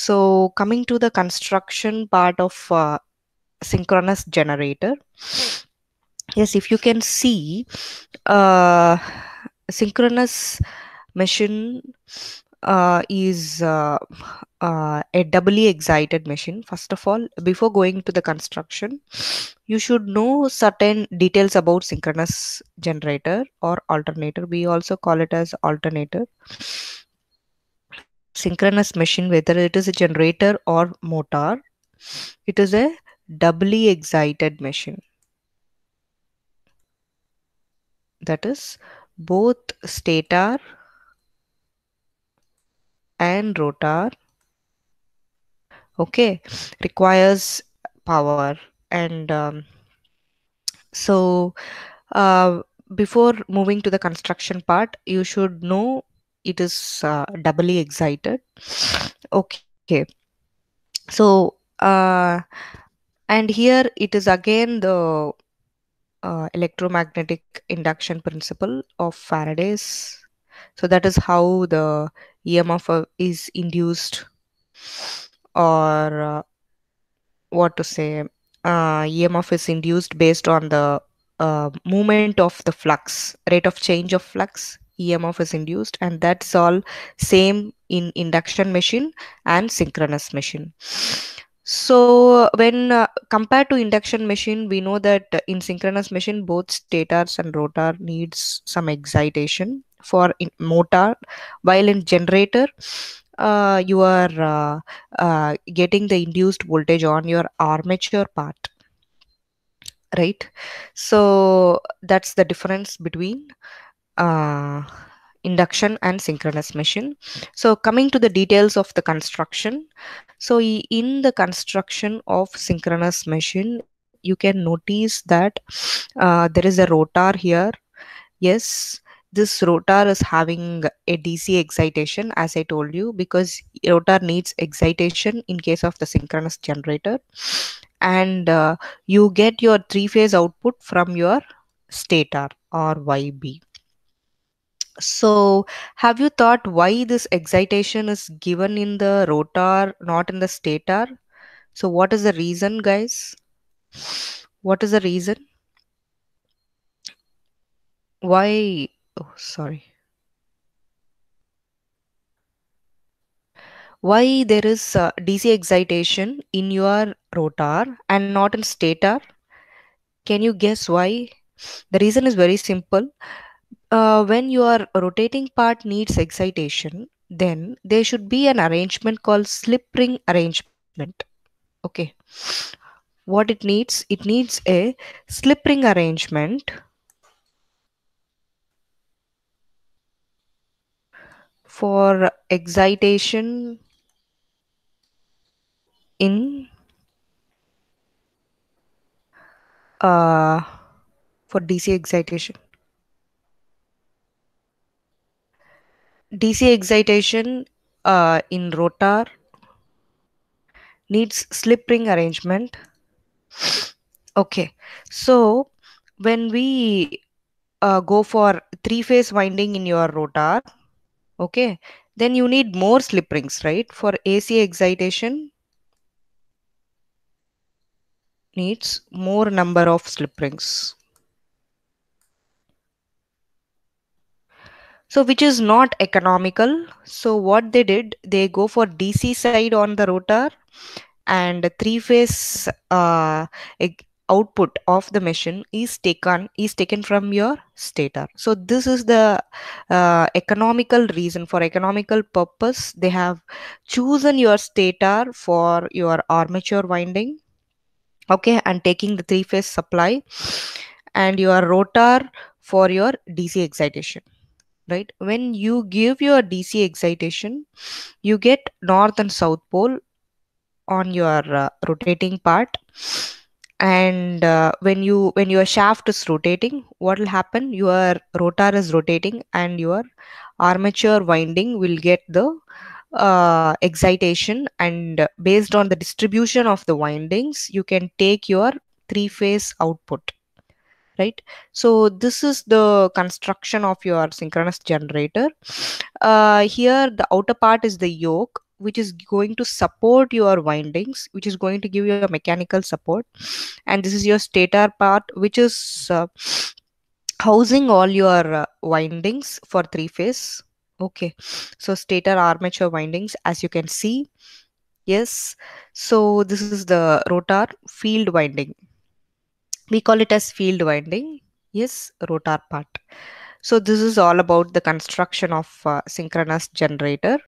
So coming to the construction part of synchronous generator. Yes, if you can see, uh, synchronous machine is a doubly excited machine. First of all, before going to the construction, you should know certain details about synchronous generator or alternator. We also call it as alternator. Synchronous machine, whether it is a generator or motor, it is a doubly excited machine. That is, both stator and rotor, okay, requires power. And so uh, before moving to the construction part, you should know it is doubly excited. Okay, so and here it is again the electromagnetic induction principle of Faraday's. So that is how the EMF is induced, or what to say, EMF is induced based on the movement of the flux, rate of change of flux. EMF is induced, and that's all same in induction machine and synchronous machine. So when compared to induction machine, we know that in synchronous machine both stators and rotor needs some excitation for in motor, while in generator you are getting the induced voltage on your armature part, right? So that's the difference between uh, induction and synchronous machine. So coming to the details of the construction, so in the construction of synchronous machine, you can notice that there is a rotor here. Yes, this rotor is having a DC excitation, as I told you, because rotor needs excitation in case of the synchronous generator. And you get your three-phase output from your stator or YB. So, have you thought why this excitation is given in the rotor, not in the stator? So, what is the reason, guys? What is the reason? Why? Oh, sorry. Why there is DC excitation in your rotor and not in stator? Can you guess why? The reason is very simple. When your rotating part needs excitation, then there should be an arrangement called slip ring arrangement. Okay. What it needs a slip ring arrangement for excitation in uh, for DC excitation. DC excitation in rotor needs slip ring arrangement. Okay, so when we go for three-phase winding in your rotor, okay, then you need more slip rings, right? For AC excitation needs more number of slip rings. So which is not economical. So what they did, they go for DC side on the rotor, and three-phase output of the machine is taken from your stator. So this is the economical reason. For economical purpose, they have chosen your stator for your armature winding, okay, and taking the three-phase supply, and your rotor for your DC excitation, right? When you give your DC excitation, you get north and south pole on your rotating part. And when your shaft is rotating, what will happen? Your rotor is rotating, and your armature winding will get the excitation, and based on the distribution of the windings, you can take your three-phase output, right? So this is the construction of your synchronous generator. Here the outer part is the yoke, which is going to support your windings, which is going to give you a mechanical support. And this is your stator part, which is housing all your windings for three phase. Okay, so stator armature windings, as you can see. Yes, so this is the rotor field winding. We call it as field winding. Yes, rotor part. So this is all about the construction of synchronous generator.